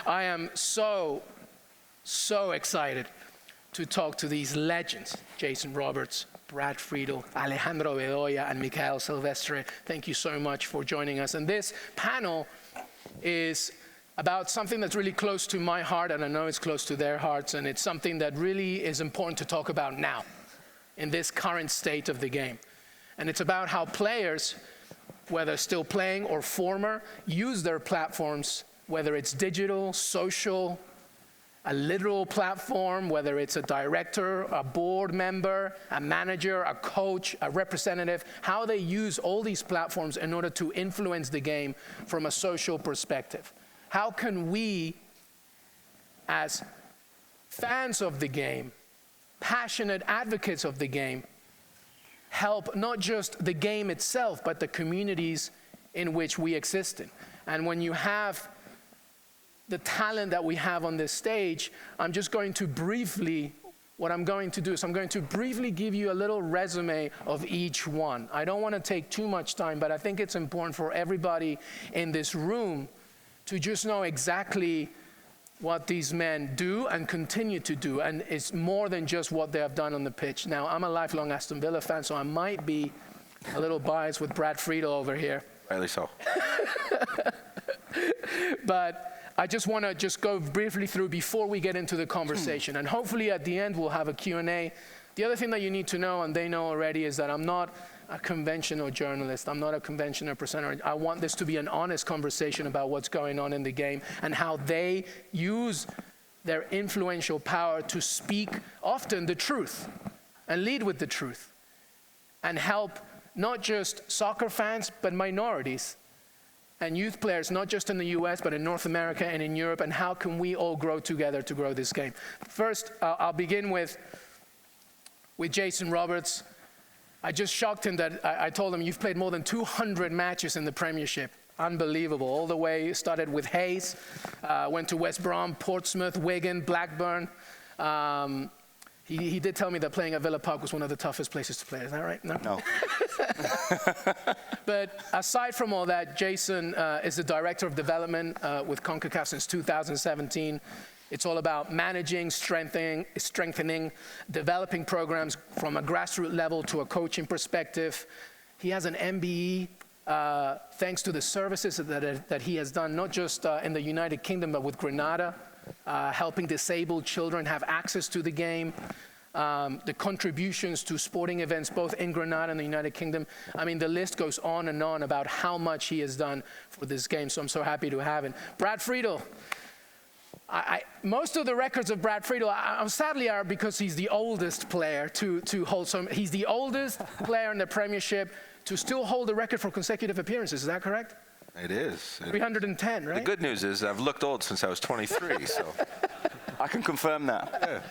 I am so excited to talk to these legends, Jason Roberts, Brad Friedel, Alejandro Bedoya, and Mikael Silvestre. Thank you so much for joining us. And this panel is about something that's really close to my heart, and I know it's close to their hearts, and it's something that really is important to talk about now, in this current state of the game. And it's about how players, whether still playing or former, use their platforms, whether it's digital, social, a literal platform, whether it's a director, a board member, a manager, a coach, a representative, how they use all these platforms in order to influence the game from a social perspective. How can we, as fans of the game, passionate advocates of the game, help not just the game itself, but the communities in which we exist in? And when you have the talent that we have on this stage, I'm just going to briefly, what I'm going to do is I'm going to briefly give you a little resume of each one. I don't want to take too much time, but I think it's important for everybody in this room to just know exactly what these men do and continue to do, and it's more than just what they have done on the pitch. Now, I'm a lifelong Aston Villa fan, so I might be a little biased with Brad Friedel over here. Rightly so. But I just want to just go briefly through before we get into the conversation, and hopefully at the end we'll have a Q&A. The other thing that you need to know, and they know already, is that I'm not a conventional journalist. I'm not a conventional presenter. I want this to be an honest conversation about what's going on in the game and how they use their influential power to speak often the truth and lead with the truth and help not just soccer fans, but minorities and youth players, not just in the US, but in North America and in Europe, and how can we all grow together to grow this game. First, I'll begin with Jason Roberts. I just shocked him that I told him, you've played more than 200 matches in the Premiership. Unbelievable. All the way, started with Hayes, went to West Brom, Portsmouth, Wigan, Blackburn. He did tell me that playing at Villa Park was one of the toughest places to play. Is that right? No. But aside from all that, Jason is the Director of Development with CONCACAF since 2017. It's all about managing, strengthening, developing programs from a grassroots level to a coaching perspective. He has an MBE thanks to the services that he has done, not just in the United Kingdom, but with Grenada, helping disabled children have access to the game, the contributions to sporting events both in Grenada and the United Kingdom. I mean, the list goes on and on about how much he has done for this game, so I'm so happy to have him. Brad Friedel. Most of the records of Brad Friedel, sadly, are because he's the oldest player to hold some. He's the oldest player in the Premiership to still hold the record for consecutive appearances. Is that correct? It is. 310, right? The good news is I've looked old since I was 23, so I can confirm that.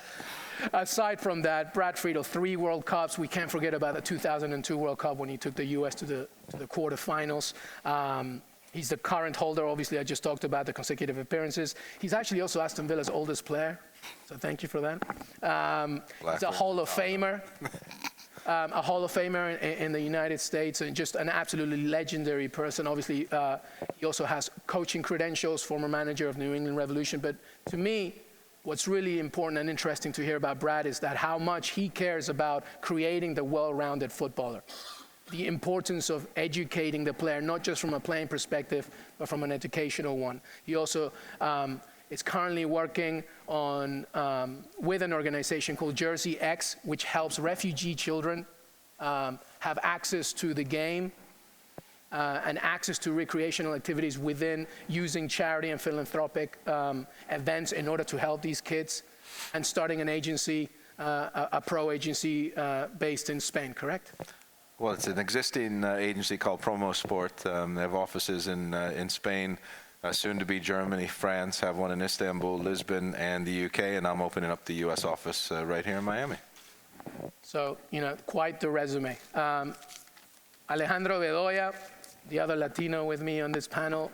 Yeah. Aside from that, Brad Friedel, 3 World Cups. We can't forget about the 2002 World Cup when he took the U.S. to the quarterfinals. He's the current holder, obviously. I just talked about the consecutive appearances. He's actually also Aston Villa's oldest player, so thank you for that. He's a Hall of Famer, in the United States, and just an absolutely legendary person. Obviously, he also has coaching credentials, former manager of New England Revolution. But to me, what's really important and interesting to hear about Brad is that how much he cares about creating the well-rounded footballer. The importance of educating the player, not just from a playing perspective, but from an educational one. He also is currently working on with an organization called Jersey X, which helps refugee children have access to the game and access to recreational activities within using charity and philanthropic events in order to help these kids, and starting an agency, a pro agency based in Spain, correct? Well, it's an existing agency called Promo Sport. They have offices in Spain, soon to be Germany, France, have one in Istanbul, Lisbon, and the UK, and I'm opening up the US office right here in Miami. So, quite the resume. Alejandro Bedoya, the other Latino with me on this panel,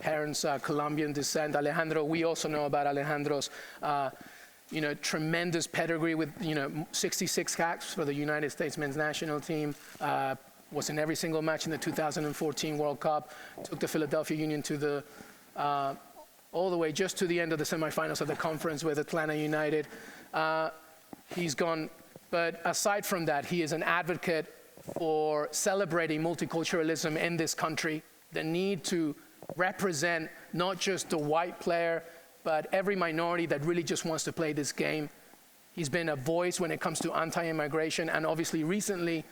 parents Colombian descent. Alejandro, we also know about Alejandro's tremendous pedigree with, 66 caps for the United States men's national team, was in every single match in the 2014 World Cup, took the Philadelphia Union to the all the way just to the end of the semifinals of the conference with Atlanta United. He's gone, but aside from that, he is an advocate for celebrating multiculturalism in this country, the need to represent not just the white player, but every minority that really just wants to play this game. He's been a voice when it comes to anti-immigration, and obviously recently,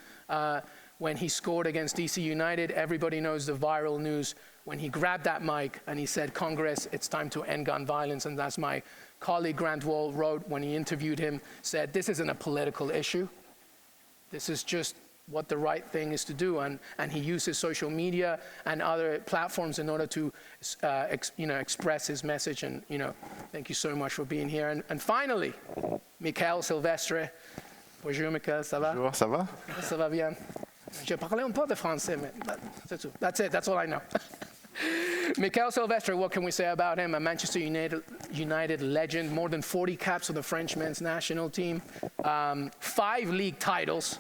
when he scored against DC United, everybody knows the viral news when he grabbed that mic and he said, "Congress, it's time to end gun violence." And that's my colleague Grant Wall wrote when he interviewed him, said, this isn't a political issue. This is just what the right thing is to do. And he uses social media and other platforms in order to express his message. And thank you so much for being here. And finally, Mikael Silvestre. Bonjour Mikael, ça va? Bonjour, ça va? Ça va bien. Je parlais un peu de français, mais c'est tout. That's it, that's all I know. Mikael Silvestre, what can we say about him? A Manchester United legend, more than 40 caps for the French men's national team, 5 league titles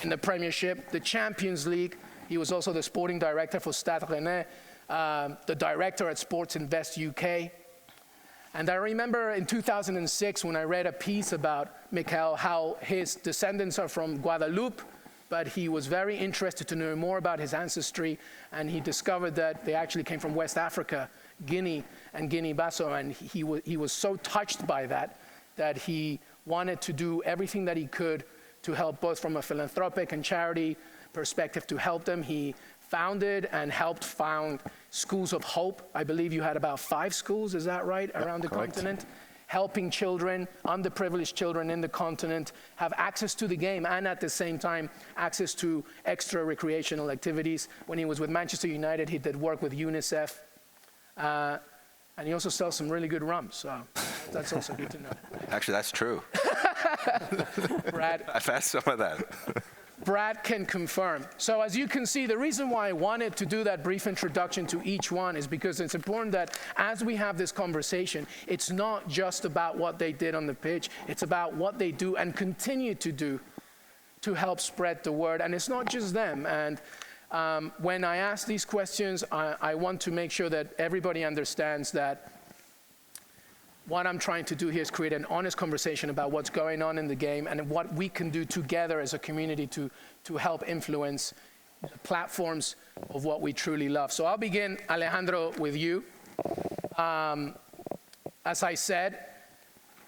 in the Premiership, the Champions League. He was also the sporting director for Stade Rennais, the director at Sports Invest UK. And I remember in 2006 when I read a piece about Mikael, how his descendants are from Guadeloupe, but he was very interested to know more about his ancestry, and he discovered that they actually came from West Africa, Guinea and Guinea-Bissau, and he was so touched by that he wanted to do everything that he could to help, both from a philanthropic and charity perspective, to help them. He founded and helped found Schools of Hope. I believe you had about 5 schools, is that right, around the continent? Helping children, underprivileged children in the continent, have access to the game and at the same time access to extra recreational activities. When he was with Manchester United, he did work with UNICEF. And he also sells some really good rum, so that's also good to know. Actually, that's true. Brad, I've had some of that. Brad can confirm. So as you can see, the reason why I wanted to do that brief introduction to each one is because it's important that as we have this conversation, it's not just about what they did on the pitch, it's about what they do and continue to do to help spread the word. And it's not just them. And when I ask these questions, I want to make sure that everybody understands that what I'm trying to do here is create an honest conversation about what's going on in the game and what we can do together as a community to help influence the platforms of what we truly love. So I'll begin, Alejandro, with you. As I said,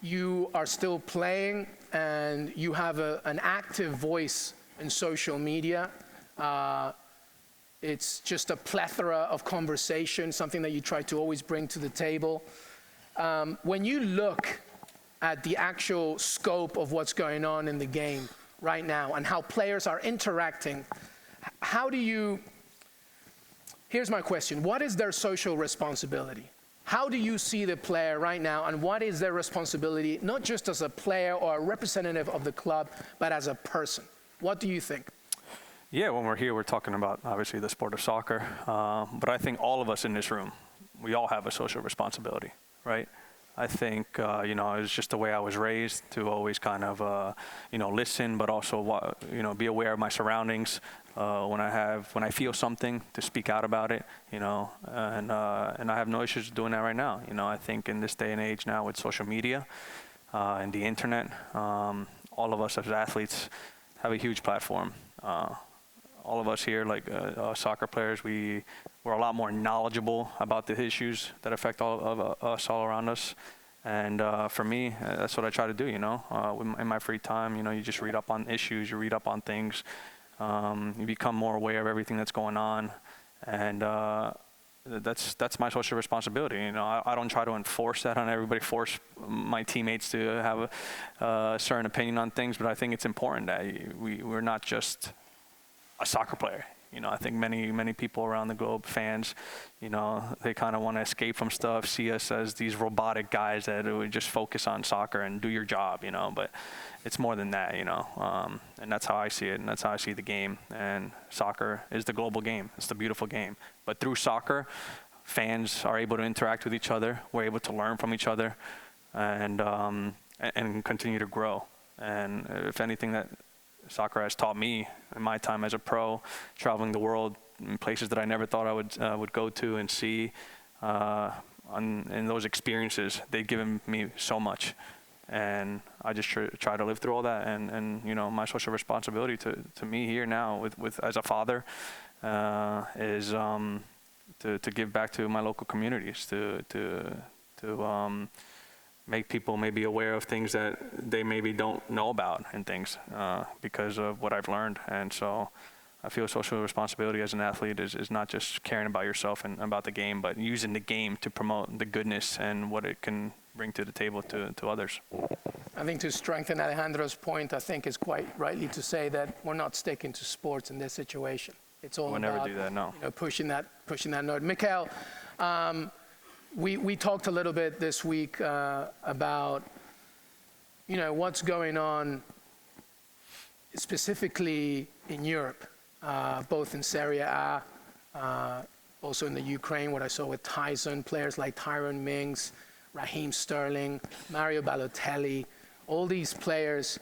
you are still playing and you have an active voice in social media. It's just a plethora of conversation, something that you try to always bring to the table. When you look at the actual scope of what's going on in the game right now and how players are interacting, here's my question, what is their social responsibility? How do you see the player right now, and what is their responsibility, not just as a player or a representative of the club, but as a person? What do you think? Yeah, when we're here, we're talking about, obviously, the sport of soccer, but I think all of us in this room, we all have a social responsibility. Right? I think, it's just the way I was raised to always kind of, listen, but also, be aware of my surroundings. When I feel something, to speak out about it, and I have no issues doing that right now. I think in this day and age now with social media and the internet, all of us as athletes have a huge platform. All of us here, like soccer players, we're a lot more knowledgeable about the issues that affect all of us all around us. And for me, that's what I try to do, in my free time. You just read up on issues, you read up on things, you become more aware of everything that's going on. And that's my social responsibility. I don't try to enforce that on everybody, force my teammates to have a certain opinion on things, but I think it's important that we're not just a soccer player. I think many people around the globe, fans, they kind of want to escape from stuff, see us as these robotic guys that would just focus on soccer and do your job, but it's more than that, and that's how I see it, and that's how I see the game. And soccer is the global game. It's the beautiful game. But through soccer, fans are able to interact with each other. We're able to learn from each other and continue to grow. And if anything that soccer has taught me in my time as a pro, traveling the world in places that I never thought I would go to and see. in those experiences, they've given me so much. And I just try to live through all that. And you know, my social responsibility to me here now with as a father is to give back to my local communities, to make people maybe aware of things that they maybe don't know about and things because of what I've learned. And so I feel social responsibility as an athlete is not just caring about yourself and about the game, but using the game to promote the goodness and what it can bring to the table to others. I think to strengthen Alejandro's point, I think it's quite rightly to say that we're not sticking to sports in this situation. It's all We'll about never do that, no. You know, pushing that note. Mikael, we talked a little bit this week about, you know, what's going on specifically in Europe, both in Serie A, also in the Ukraine, what I saw with Tyson, players like Tyrone Mings, Raheem Sterling, Mario Balotelli, all these players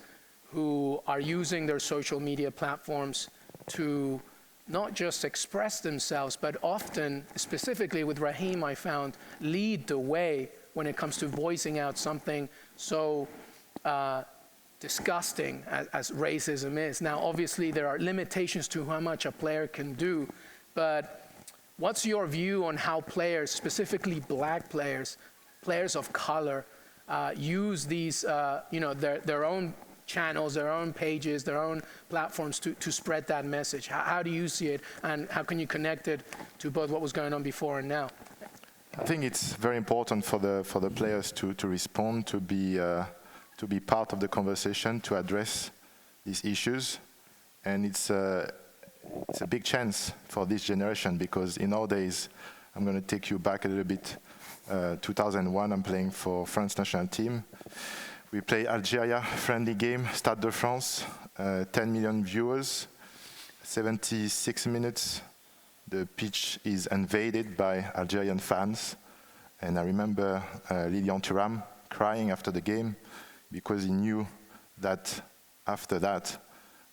who are using their social media platforms to not just express themselves, but often, specifically with Raheem, I found, lead the way when it comes to voicing out something so disgusting as racism is. Now, obviously, there are limitations to how much a player can do, but what's your view on how players, specifically black players, players of color, use these, you know, their own channels, their own pages, their own platforms to spread that message? How do you see it, and how can you connect it to both what was going on before and now? I think it's very important for the players to respond, to be part of the conversation, to address these issues, and it's a big chance for this generation, because in our days, I'm going to take you back a little bit. 2001, I'm playing for France national team. We play Algeria, friendly game, Stade de France, 10 million viewers, 76 minutes. The pitch is invaded by Algerian fans. And I remember Lilian Thuram crying after the game because he knew that after that,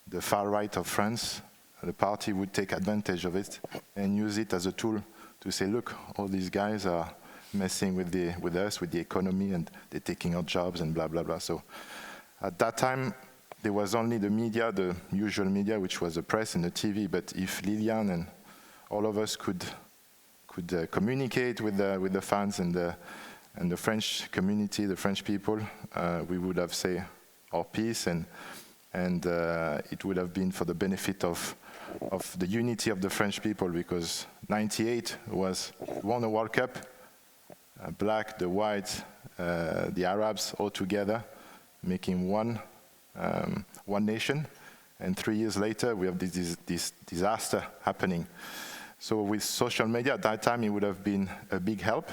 the far right of France, the party would take advantage of it and use it as a tool to say, look, all these guys are messing with us, with the economy, and they're taking our jobs and blah, blah, blah. So at that time, there was only the media, the usual media, which was the press and the TV. But if Lilian and all of us could communicate with the fans and the French community, the French people, we would have said our piece, and it would have been for the benefit of the unity of the French people, because 98 was won a World Cup. Black, the whites, the Arabs all together, making one nation. And 3 years later, we have this disaster happening. So with social media, at that time, it would have been a big help.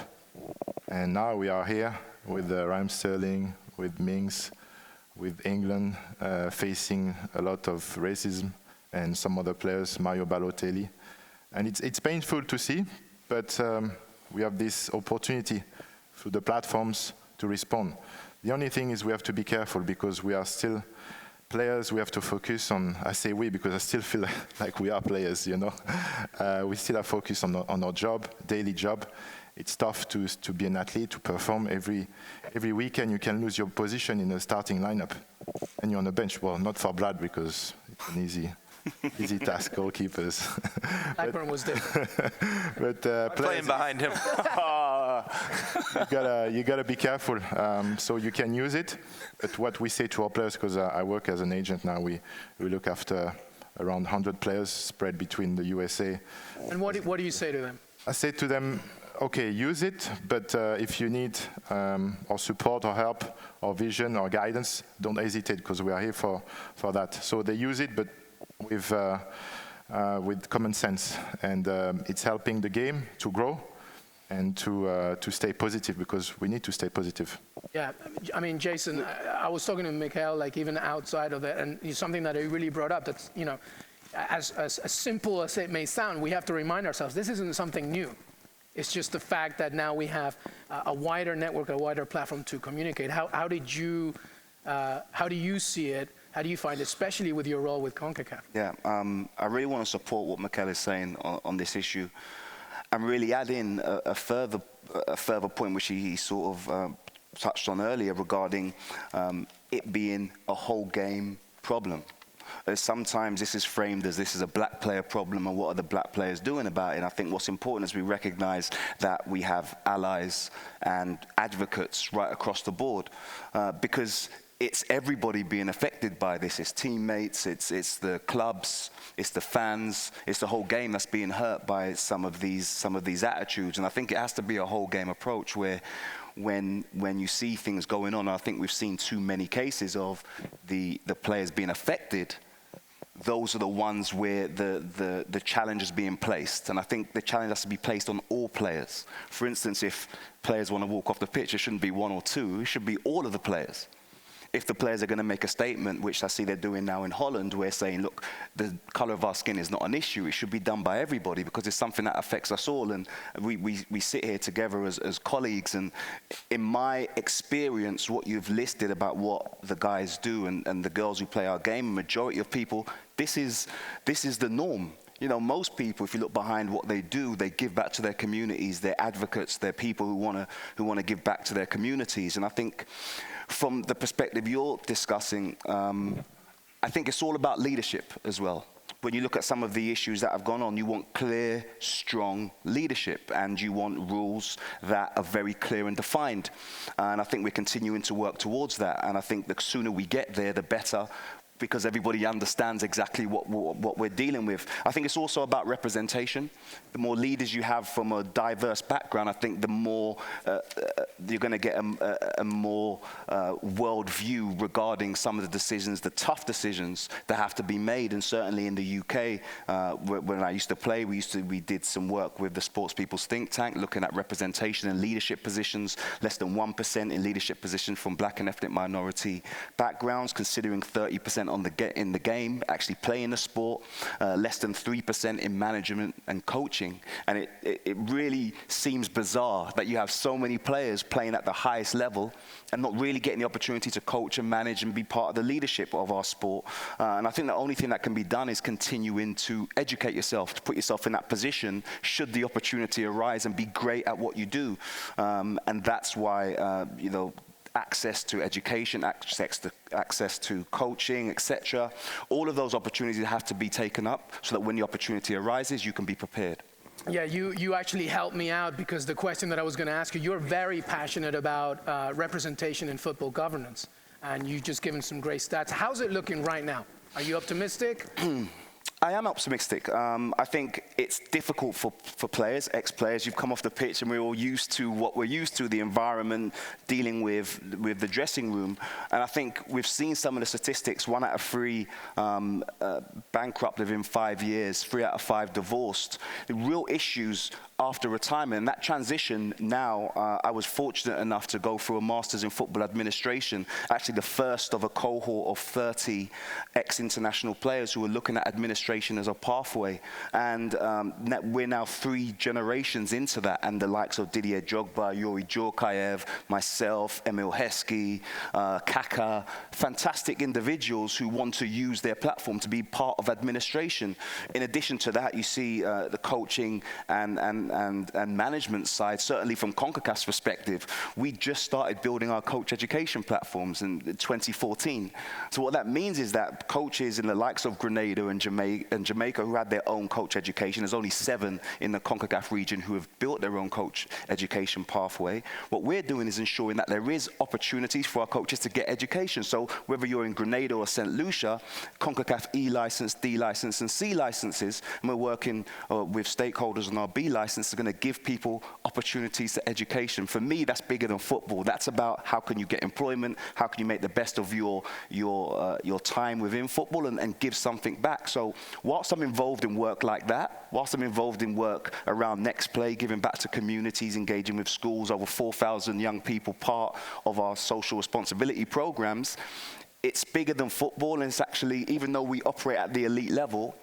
And now we are here with Raheem Sterling, with Mings, with England, facing a lot of racism, and some other players, Mario Balotelli. And it's painful to see, but we have this opportunity through the platforms to respond. The only thing is we have to be careful, because we are still players. We have to focus on, I say we, because I still feel like we are players, you know. We still have focus on our job, daily job. It's tough to be an athlete, to perform. Every weekend you can lose your position in the starting lineup, and you're on the bench. Well, not for Blood, because it's an easy task, goalkeepers. Blackburn was different. But Playing behind him. you gotta be careful. So you can use it, but what we say to our players, because I work as an agent now, we look after around 100 players spread between the USA. And what do you say to them? I say to them, okay, use it, but if you need our support or help or vision or guidance, don't hesitate, because we are here for that. So they use it, but with common sense, and it's helping the game to grow and to stay positive, because we need to stay positive. Yeah, I mean, Jason, I was talking to Mikael, like even outside of it, and it's something that he really brought up. That's, you know, as simple as it may sound, we have to remind ourselves this isn't something new. It's just the fact that now we have a wider network, a wider platform to communicate. How do you see it? How do you find it, especially with your role with CONCACAF? Yeah, I really want to support what Mikael is saying on this issue. really add in a further point which he sort of touched on earlier regarding it being a whole game problem. Sometimes this is framed as this is a black player problem and what are the black players doing about it. And I think what's important is we recognize that we have allies and advocates right across the board because it's everybody being affected by this. It's teammates, it's the clubs, it's the fans, it's the whole game that's being hurt by some of these attitudes. And I think it has to be a whole game approach where when you see things going on, I think we've seen too many cases of the players being affected. Those are the ones where the challenge is being placed. And I think the challenge has to be placed on all players. For instance, if players want to walk off the pitch, it shouldn't be one or two, it should be all of the players. If the players are going to make a statement, which I see they're doing now in Holland, we're saying, look, the color of our skin is not an issue. It should be done by everybody because it's something that affects us all. And we sit here together as colleagues. And in my experience, what you've listed about what the guys do and the girls who play our game, majority of people, this is the norm. You know, most people, if you look behind what they do, they give back to their communities. They're advocates. They're people who want to give back to their communities. And I think from the perspective you're discussing, I think it's all about leadership as well. When you look at some of the issues that have gone on, you want clear, strong leadership, and you want rules that are very clear and defined. And I think we're continuing to work towards that. And I think the sooner we get there, the better, because everybody understands exactly what we're dealing with. I think it's also about representation. The more leaders you have from a diverse background, I think the more you're going to get a more world view regarding some of the decisions, the tough decisions that have to be made. And certainly in the UK, when I used to play, we did some work with the Sports People's Think Tank, looking at representation and leadership positions, less than 1% in leadership positions from black and ethnic minority backgrounds, considering 30% in the game, actually playing the sport, less than 3% in management and coaching. And it really seems bizarre that you have so many players playing at the highest level and not really getting the opportunity to coach and manage and be part of the leadership of our sport. And I think the only thing that can be done is continuing to educate yourself, to put yourself in that position should the opportunity arise and be great at what you do. And that's why, you know, access to education, access to coaching, etc. All of those opportunities have to be taken up so that when the opportunity arises, you can be prepared. Yeah, you actually helped me out because the question that I was going to ask you, you're very passionate about representation in football governance, and you've just given some great stats. How's it looking right now? Are you optimistic? I am optimistic. I think it's difficult for players, ex-players. You've come off the pitch and we're all used to what we're used to, the environment, dealing with the dressing room. And I think we've seen some of the statistics, 1 out of 3 bankrupt within 5 years, 3 out of 5 divorced. The real issues after retirement, and that transition now, I was fortunate enough to go through a master's in football administration, actually the first of a cohort of 30 ex-international players who were looking at administration as a pathway. And we're now 3 generations into that, and the likes of Didier Drogba, Yuri Djorkaeff, myself, Emil Heskey, Kaka, fantastic individuals who want to use their platform to be part of administration. In addition to that, you see the coaching and management side, certainly from CONCACAF's perspective. We just started building our coach education platforms in 2014. So what that means is that coaches in the likes of Grenada and Jamaica who had their own coach education, there's only 7 in the CONCACAF region who have built their own coach education pathway. What we're doing is ensuring that there is opportunities for our coaches to get education. So whether you're in Grenada or St. Lucia, CONCACAF E license, D license, and C licenses, and we're working with stakeholders on our B license, are going to give people opportunities to education. For me, that's bigger than football. That's about how can you get employment, how can you make the best of your time within football and give something back. So whilst I'm involved in work like that, whilst I'm involved in work around Next Play, giving back to communities, engaging with schools, over 4,000 young people part of our social responsibility programs, it's bigger than football, and it's actually, even though we operate at the elite level,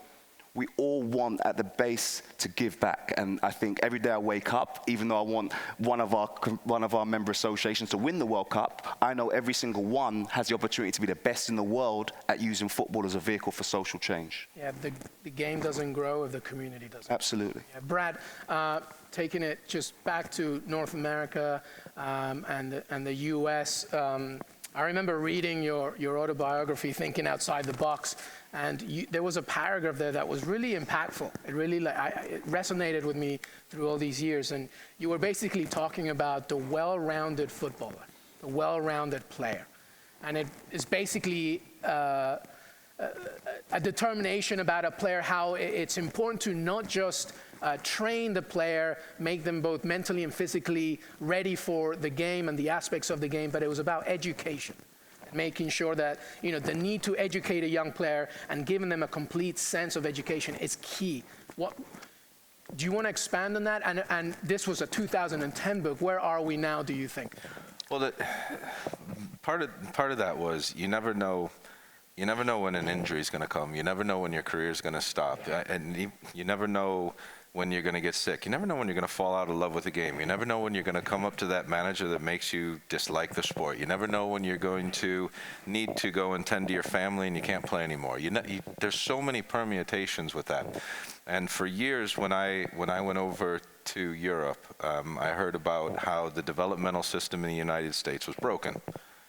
we all want at the base to give back. And I think every day I wake up, even though I want one of our member associations to win the World Cup, I know every single one has the opportunity to be the best in the world at using football as a vehicle for social change. Yeah, the game doesn't grow if the community doesn't. Absolutely. Yeah, Brad, taking it just back to North America and the US, I remember reading your autobiography, Thinking Outside the Box, and there was a paragraph there that was really impactful. It really it resonated with me through all these years. And you were basically talking about the well-rounded footballer, the well-rounded player. And it is basically a determination about a player, how it's important to not just train the player, make them both mentally and physically ready for the game and the aspects of the game, but it was about education. Making sure that, you know, the need to educate a young player and giving them a complete sense of education is key. What do you want to expand on that? And this was a 2010 book. Where are we now, do you think? Well, part of that was you never know when an injury is going to come. You never know when your career is going to stop, and you never know when you're going to get sick. You never know when you're going to fall out of love with the game. You never know when you're going to come up to that manager that makes you dislike the sport. You never know when you're going to need to go and tend to your family and you can't play anymore. There's so many permutations with that. And for years, when I went over to Europe, I heard about how the developmental system in the United States was broken.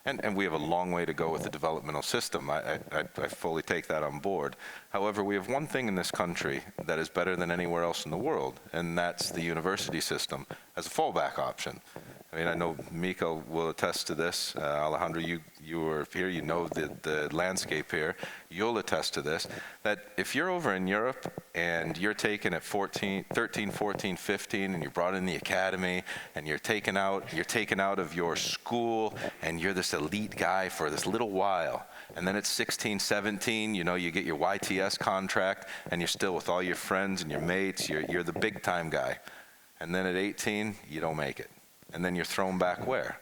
And we have a long way to go with the developmental system. I fully take that on board. However, we have one thing in this country that is better than anywhere else in the world, and that's the university system as a fallback option. I mean, I know Mikael will attest to this. Alejandro, you were here, you know the landscape here. You'll attest to this, that if you're over in Europe and you're taken at 13, 14, 15, and you're brought in the academy, and you're taken out of your school, and you're this elite guy for this little while, and then at 16, 17, you know, you get your YTS contract, and you're still with all your friends and your mates, you're the big time guy. And then at 18, you don't make it. And then you're thrown back where?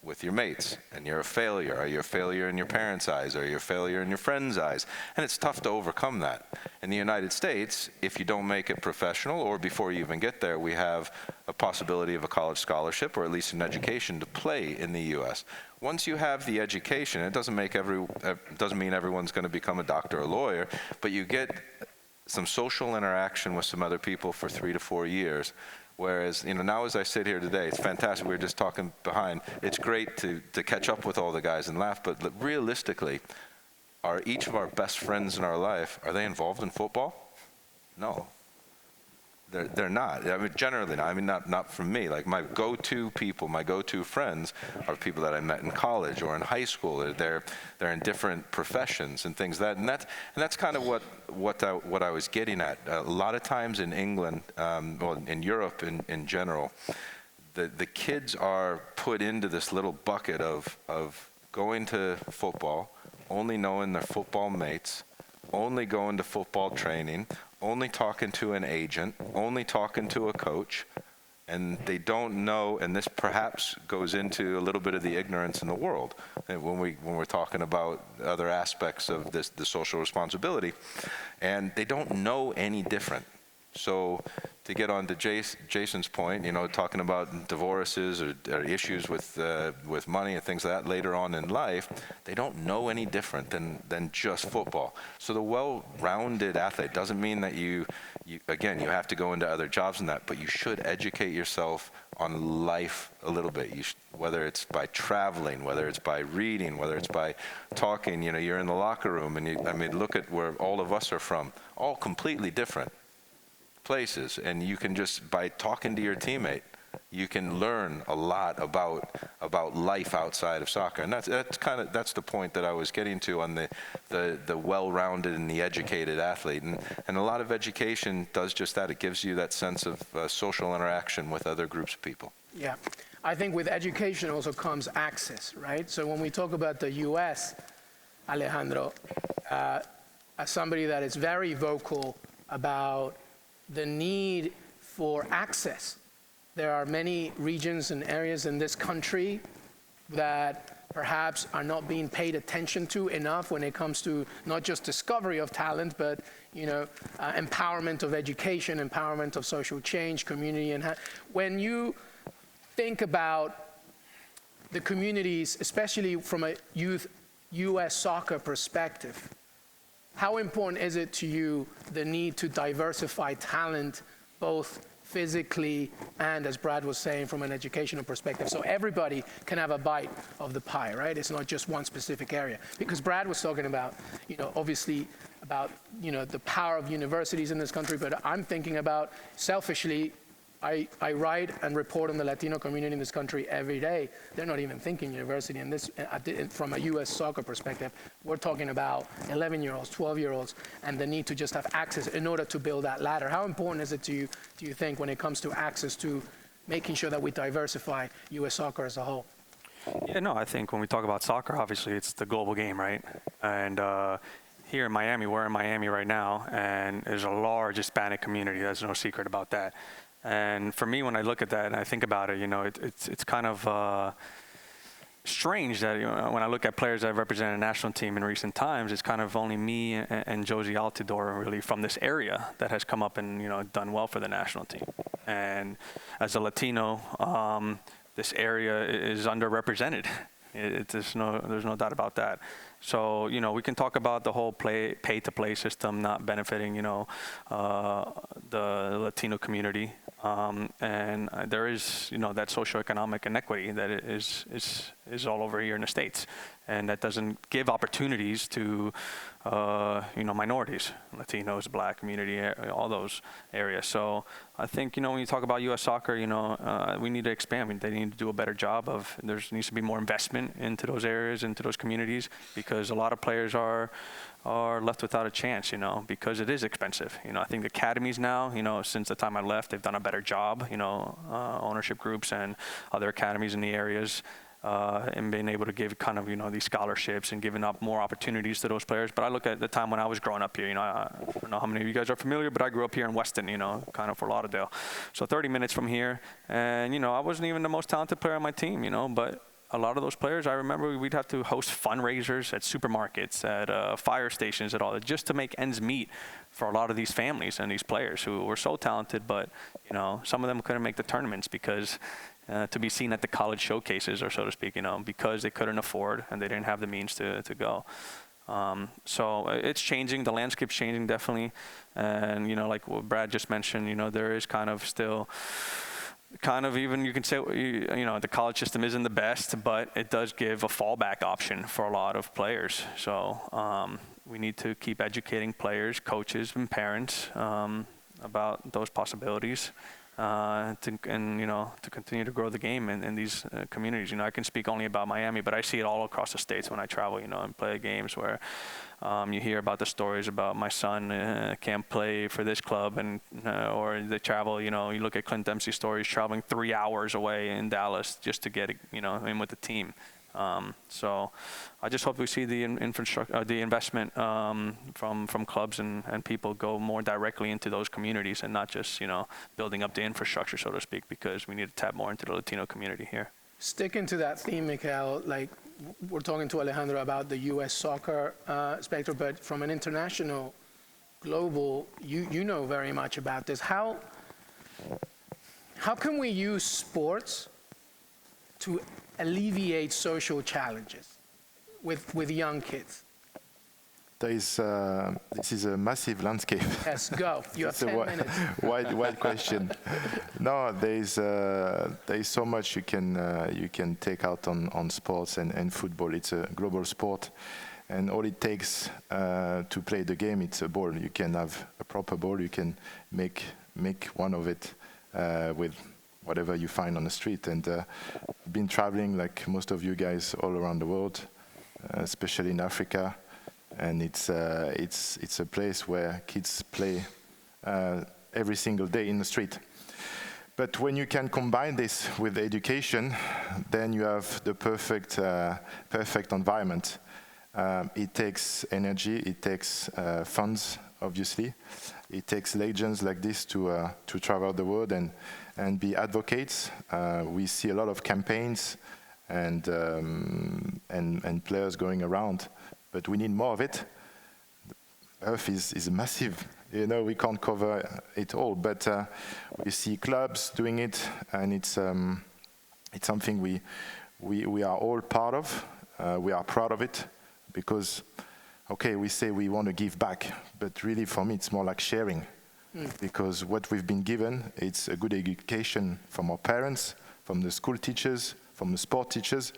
With your mates, and you're a failure. Are you a failure in your parents' eyes? Are you a failure in your friends' eyes? And it's tough to overcome that. In the United States, if you don't make it professional, or before you even get there, we have a possibility of a college scholarship, or at least an education to play in the U.S. Once you have the education, it doesn't mean everyone's going to become a doctor or lawyer, but you get some social interaction with some other people for 3 to 4 years. Whereas, you know, now as I sit here today, it's fantastic. We were just talking behind. It's great to catch up with all the guys and laugh, but realistically, are each of our best friends in our life, are they involved in football? No. They're not. I mean, generally not. I mean, not from me. Like, my go-to people, my go-to friends are people that I met in college or in high school. They're in different professions and things and that's kind of what I was getting at. A lot of times in England, well, in Europe in general, the kids are put into this little bucket of going to football, only knowing their football mates, only going to football training, only talking to an agent, only talking to a coach, and they don't know, and this perhaps goes into a little bit of the ignorance in the world when we're talking about other aspects of the social responsibility, and they don't know any different. So to get on to Jason's point, you know, talking about divorces or issues with money and things like that later on in life, they don't know any different than just football. So the well-rounded athlete doesn't mean that you have to go into other jobs and that, but you should educate yourself on life a little bit. Whether it's by traveling, whether it's by reading, whether it's by talking. You know, you're in the locker room, and I mean, look at where all of us are from, all completely different places, and you can just, by talking to your teammate, you can learn a lot about life outside of soccer. And that's the point that I was getting to on the well-rounded and the educated athlete. And a lot of education does just that. It gives you that sense of social interaction with other groups of people. Yeah, I think with education also comes access, right? So when we talk about the U.S., Alejandro, as somebody that is very vocal about the need for access. There are many regions and areas in this country that perhaps are not being paid attention to enough when it comes to not just discovery of talent, but empowerment of education, empowerment of social change, community. And when you think about the communities, especially from a youth U.S. soccer perspective, how important is it to you, the need to diversify talent, both physically and, as Brad was saying, from an educational perspective, so everybody can have a bite of the pie, right? It's not just one specific area. Because Brad was talking about, obviously about, the power of universities in this country, but I'm thinking about, selfishly, I write and report on the Latino community in this country every day. They're not even thinking university. And this, from a U.S. soccer perspective, we're talking about 11-year-olds, 12-year-olds, and the need to just have access in order to build that ladder. How important is it to you, do you think, when it comes to access to making sure that we diversify U.S. soccer as a whole? Yeah, no, I think when we talk about soccer, obviously it's the global game, right? And here in Miami, we're in Miami right now, and there's a large Hispanic community. There's no secret about that. And for me, when I look at that and I think about it, it's kind of strange that when I look at players that have represented a national team in recent times, it's kind of only me and Josie Altidore really from this area that has come up and done well for the national team. And as a Latino, this area is underrepresented. There's no doubt about that. So, we can talk about the whole pay-to-play system not benefiting, the Latino community. And there is, that socioeconomic inequity that is all over here in the States. And that doesn't give opportunities to, minorities, Latinos, Black community, all those areas. So I think, when you talk about U.S. soccer, we need to expand. They need to do a better job of, there needs to be more investment into those areas, into those communities, because a lot of players are left without a chance, because it is expensive. I think academies now, since the time I left, they've done a better job, ownership groups and other academies in the areas, and being able to give kind of, these scholarships and giving up more opportunities to those players. But I look at the time when I was growing up here, I don't know how many of you guys are familiar, but I grew up here in Weston, kind of Fort Lauderdale. So 30 minutes from here, and, I wasn't even the most talented player on my team, but a lot of those players, I remember we'd have to host fundraisers at supermarkets, at fire stations, at all that, just to make ends meet for a lot of these families and these players who were so talented, but some of them couldn't make the tournaments because to be seen at the college showcases, or so to speak, because they couldn't afford and they didn't have the means to go. So it's changing. The landscape's changing, definitely. And like what Brad just mentioned, there is kind of still. Even you can say, the college system isn't the best, but it does give a fallback option for a lot of players. So we need to keep educating players, coaches, and parents about those possibilities to continue to grow the game in these communities. I can speak only about Miami, but I see it all across the States when I travel, and play games where you hear about the stories about my son can't play for this club, and or they travel. You look at Clint Dempsey's stories, traveling 3 hours away in Dallas just to get in with the team. So I just hope we see the infrastructure, the investment from clubs and people go more directly into those communities and not just building up the infrastructure, so to speak, because we need to tap more into the Latino community here. Sticking to that theme, Mikael, like we're talking to Alejandro about the U.S. soccer spectrum, but from an international, global, you know very much about this. How can we use sports to alleviate social challenges with young kids? This is a massive landscape. Yes, go. You have 10 minutes. Wide question. No, there is so much you can take out on sports and football. It's a global sport, and all it takes to play the game, it's a ball. You can have a proper ball. You can make one of it with whatever you find on the street. And been traveling like most of you guys all around the world, especially in Africa. And it's a place where kids play every single day in the street. But when you can combine this with education, then you have the perfect environment. It takes energy, it takes funds, obviously. It takes legends like this to travel the world and be advocates. We see a lot of campaigns and players going around. But we need more of it. Earth is massive. You know, we can't cover it all, but we see clubs doing it, and it's something we are all part of. We are proud of it because, okay, we say we want to give back, but really for me it's more like sharing. Because what we've been given, it's a good education from our parents, from the school teachers, from the sport teachers.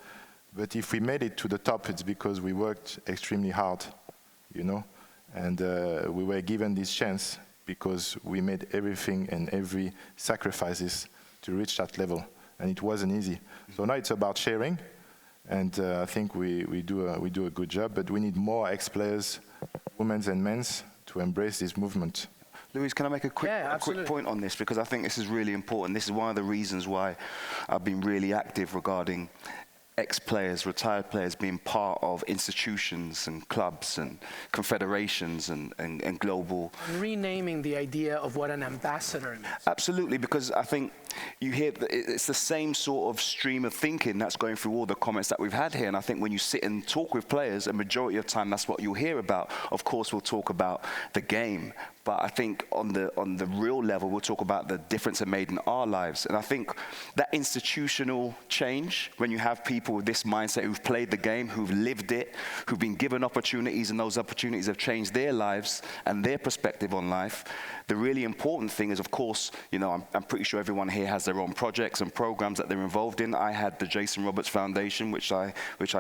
But if we made it to the top, it's because we worked extremely hard, you know. And we were given this chance because we made everything and every sacrifices to reach that level. And it wasn't easy. So now it's about sharing. And I think we do a good job. But we need more ex-players, women's and men's, to embrace this movement. Luis, can I make a quick point on this? Because I think this is really important. This is one of the reasons why I've been really active regarding ex-players, retired players being part of institutions and clubs and confederations and global. And renaming the idea of what an ambassador means. Absolutely, because I think you hear it's the same sort of stream of thinking that's going through all the comments that we've had here. And I think when you sit and talk with players, a majority of time that's what you'll hear about. Of course, we'll talk about the game, but I think on the real level, we'll talk about the difference it made in our lives. And I think that institutional change, when you have people with this mindset who've played the game, who've lived it, who've been given opportunities, and those opportunities have changed their lives and their perspective on life. The really important thing is, of course, you know, I'm pretty sure everyone here has their own projects and programs that they're involved in. I had the Jason Roberts Foundation, which I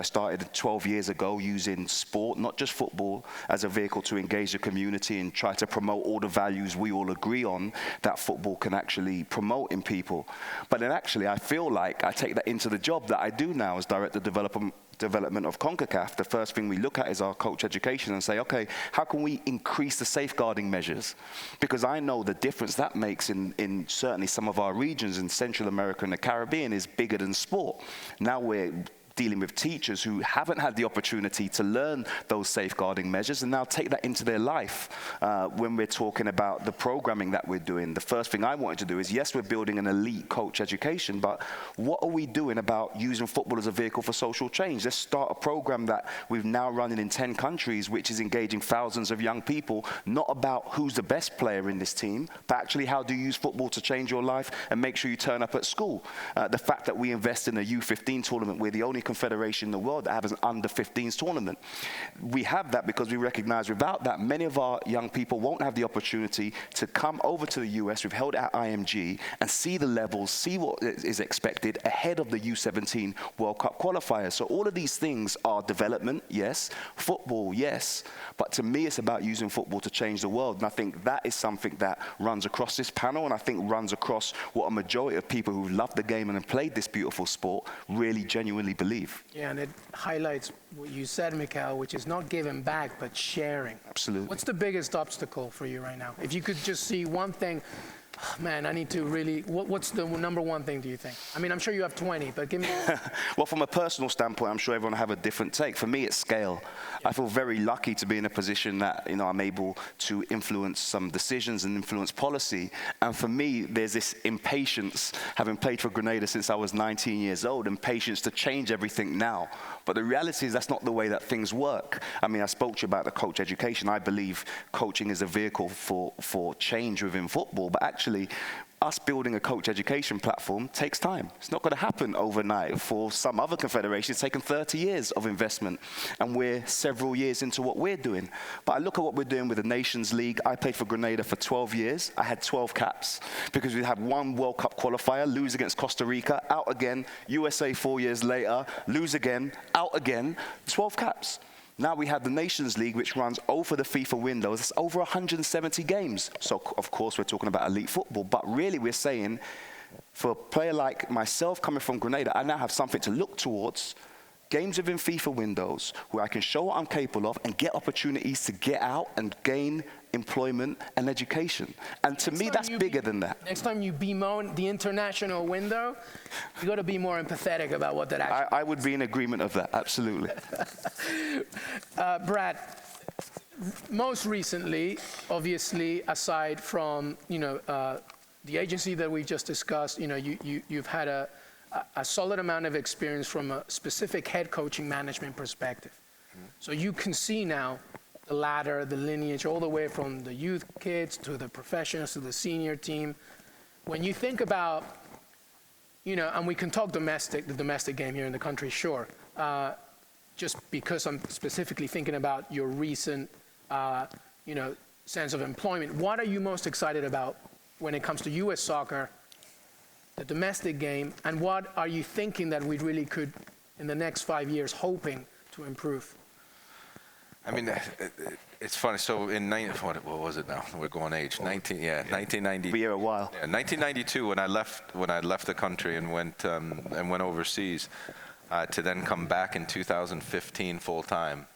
started 12 years ago, using sport, not just football, as a vehicle to engage the community and try to promote all the values we all agree on that football can actually promote in people. But then actually, I feel like I take that into the job that I do now as Director of Development of CONCACAF. The first thing we look at is our coach education and say, okay, how can we increase the safeguarding measures? Because I know the difference that makes in certainly some of our regions in Central America and the Caribbean is bigger than sport. Now we're dealing with teachers who haven't had the opportunity to learn those safeguarding measures and now take that into their life. When we're talking about the programming that we're doing, the first thing I wanted to do is, yes, we're building an elite coach education, but what are we doing about using football as a vehicle for social change? Let's start a program that we've now running in 10 countries, which is engaging thousands of young people, not about who's the best player in this team, but actually how do you use football to change your life and make sure you turn up at school. The fact that we invest in a U15 tournament, we're the only confederation in the world that has an under-15s tournament. We have that because we recognize without that, many of our young people won't have the opportunity to come over to the US. We've held it at IMG and see the levels, see what is expected ahead of the U17 World Cup qualifiers. So all of these things are development, yes, football, yes, but to me it's about using football to change the world. And I think that is something that runs across this panel, and I think runs across what a majority of people who love the game and have played this beautiful sport really genuinely believe. Yeah, and it highlights what you said, Mikael, which is not giving back, but sharing. Absolutely. What's the biggest obstacle for you right now? If you could just see one thing, oh, man, I need to really, what's the number one thing, do you think? I mean, I'm sure you have 20, but give me Well, from a personal standpoint, I'm sure everyone will have a different take. For me, it's scale. I feel very lucky to be in a position that, you know, I'm able to influence some decisions and influence policy. And for me, there's this impatience, having played for Grenada since I was 19 years old, impatience to change everything now. But the reality is that's not the way that things work. I mean, I spoke to you about the coach education. I believe coaching is a vehicle for change within football, but actually, us building a coach education platform takes time. It's not going to happen overnight. For some other confederations, it's taken 30 years of investment, and we're several years into what we're doing. But I look at what we're doing with the Nations League. I played for Grenada for 12 years. I had 12 caps because we had one World Cup qualifier, lose against Costa Rica, out again, USA 4 years later, lose again, out again, 12 caps. Now we have the Nations League, which runs over the FIFA windows. It's over 170 games. So, of course, we're talking about elite football. But really, we're saying, for a player like myself coming from Grenada, I now have something to look towards, games within FIFA windows, where I can show what I'm capable of and get opportunities to get out and gain employment and education. And to me, that's bigger than that. Next time you bemoan the international window, you got to be more empathetic about what that actually I would be in agreement of that, absolutely. Brad, most recently, obviously, aside from, you know, the agency that we just discussed, you know, you've had a a solid amount of experience from a specific head coaching management perspective. So you can see now the ladder, the lineage, all the way from the youth kids to the professionals to the senior team. When you think about, and we can talk the domestic game here in the country, sure. Just because I'm specifically thinking about your recent, sense of employment. What are you most excited about when it comes to U.S. soccer, the domestic game, and what are you thinking that we really could, in the next 5 years, hoping to improve? I mean, it's funny. So in what was it now? We're going age. 1990. Be here a while. Yeah, 1992 when I left the country and went overseas, to then come back in 2015 full time.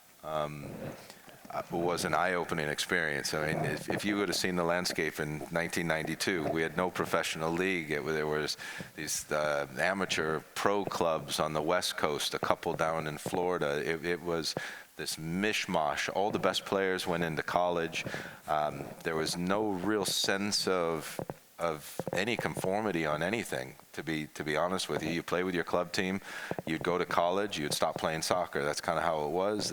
Was an eye-opening experience. I mean, if you would have seen the landscape in 1992, we had no professional league. There was these amateur pro clubs on the West Coast, a couple down in Florida. It was this mishmash. All the best players went into college. There was no real sense of any conformity on anything. To be honest with you, you play with your club team, you'd go to college, you'd stop playing soccer. That's kind of how it was.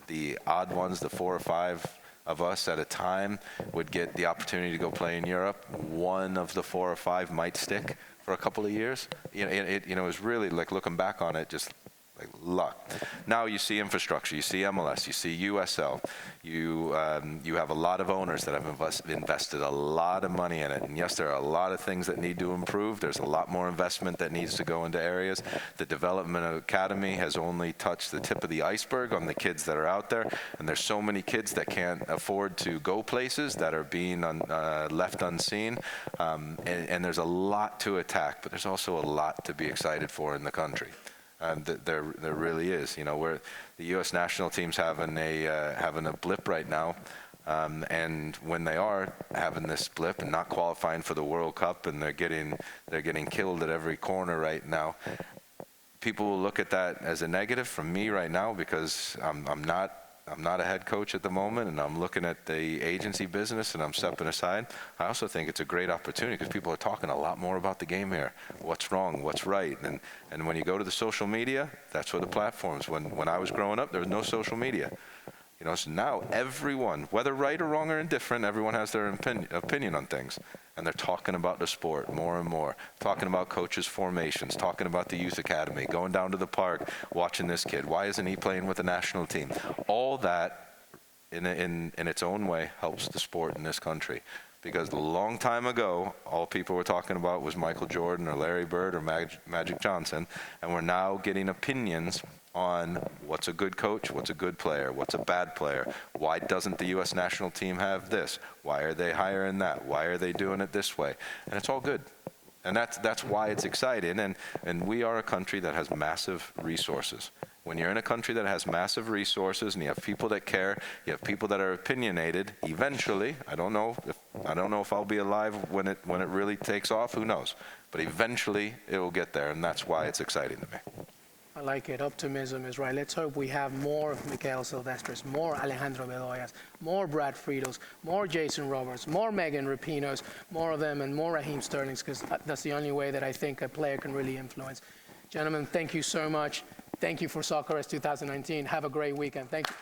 The odd ones, the 4 or 5 of us at a time, would get the opportunity to go play in Europe. One of the 4 or 5 might stick for a couple of years. It was really, like, looking back on it, just like luck. Now you see infrastructure, you see MLS, you see USL, you have a lot of owners that have invested a lot of money in it. And yes, there are a lot of things that need to improve. There's a lot more investment that needs to go into areas. The Development Academy has only touched the tip of the iceberg on the kids that are out there. And there's so many kids that can't afford to go places that are being left unseen. And there's a lot to attack, but there's also a lot to be excited for in the country. There really is. Where the U.S. national team's having a blip right now, and when they are having this blip and not qualifying for the World Cup, and they're getting killed at every corner right now, people will look at that as a negative from me right now, because I'm not a head coach at the moment, and I'm looking at the agency business and I'm stepping aside. I also think it's a great opportunity because people are talking a lot more about the game here. What's wrong, what's right. And when you go to the social media, that's where the platforms. When I was growing up, there was no social media. So now everyone, whether right or wrong or indifferent, everyone has their opinion on things. And they're talking about the sport more and more, talking about coaches' formations, talking about the youth academy, going down to the park, watching this kid. Why isn't he playing with the national team? All that, in its own way, helps the sport in this country. Because a long time ago, all people were talking about was Michael Jordan or Larry Bird or Magic Johnson. And we're now getting opinions on what's a good coach, what's a good player, what's a bad player, why doesn't the U.S. national team have this, why are they hiring that, why are they doing it this way, and it's all good. And that's why it's exciting, and we are a country that has massive resources. When you're in a country that has massive resources and you have people that care, you have people that are opinionated, eventually, I don't know if I'll be alive when it really takes off, who knows, but eventually it will get there, and that's why it's exciting to me. I like it. Optimism is right. Let's hope we have more of Mikael Silvestres, more Alejandro Bedoyas, more Brad Friedels, more Jason Roberts, more Megan Rapinos, more of them, and more Raheem Sterlings, because that's the only way that I think a player can really influence. Gentlemen, thank you so much. Thank you for Soccerex 2019. Have a great weekend. Thank you.